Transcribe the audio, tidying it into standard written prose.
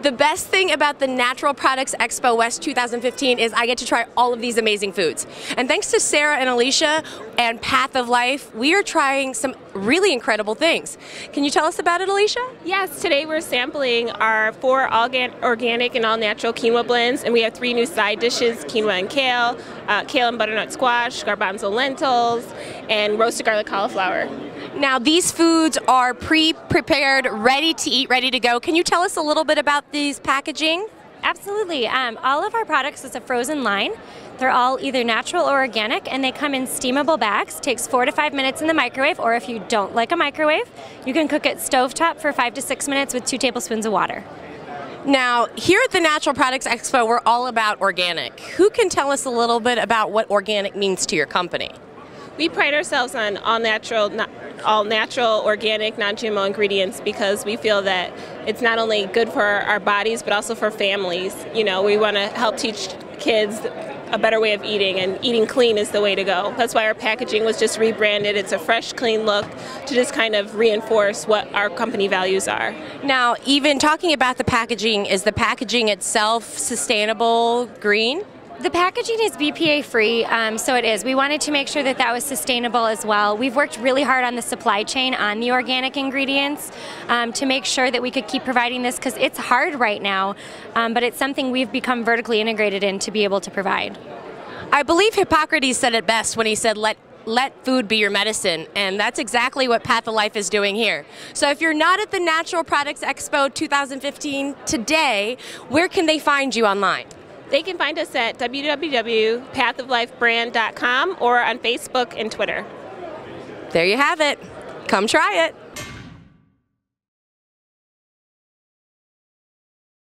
The best thing about the Natural Products Expo West 2015 is I get to try all of these amazing foods. And thanks to Sarah and Alicia and Path of Life, we are trying some really incredible things. Can you tell us about it, Alicia? Yes, today we're sampling our 4 organic and all-natural quinoa blends, and we have 3 new side dishes: quinoa and kale, kale and butternut squash, garbanzo lentils, and roasted garlic cauliflower. Now, these foods are pre-prepared, ready to eat, ready to go. Can you tell us a little bit about these packaging? Absolutely. All of our products is a frozen line. They're all either natural or organic, and they come in steamable bags. Takes 4 to 5 minutes in the microwave, or if you don't like a microwave, you can cook it stovetop for 5 to 6 minutes with 2 tablespoons of water. Now, here at the Natural Products Expo, we're all about organic. Who can tell us a little bit about what organic means to your company? We pride ourselves on all natural, organic, non-GMO ingredients because we feel that it's not only good for our bodies but also for families. You know, we want to help teach kids a better way of eating, and eating clean is the way to go. That's why our packaging was just rebranded. It's a fresh, clean look to just kind of reinforce what our company values are. Now, even talking about the packaging, is the packaging itself sustainable, green? The packaging is BPA free, so it is. We wanted to make sure that that was sustainable as well. We've worked really hard on the supply chain on the organic ingredients to make sure that we could keep providing this, because it's hard right now, but it's something we've become vertically integrated in to be able to provide. I believe Hippocrates said it best when he said, let food be your medicine, and that's exactly what Path of Life is doing here. So if you're not at the Natural Products Expo 2015 today, where can they find you online? They can find us at www.pathoflifebrand.com or on Facebook and Twitter. There you have it. Come try it.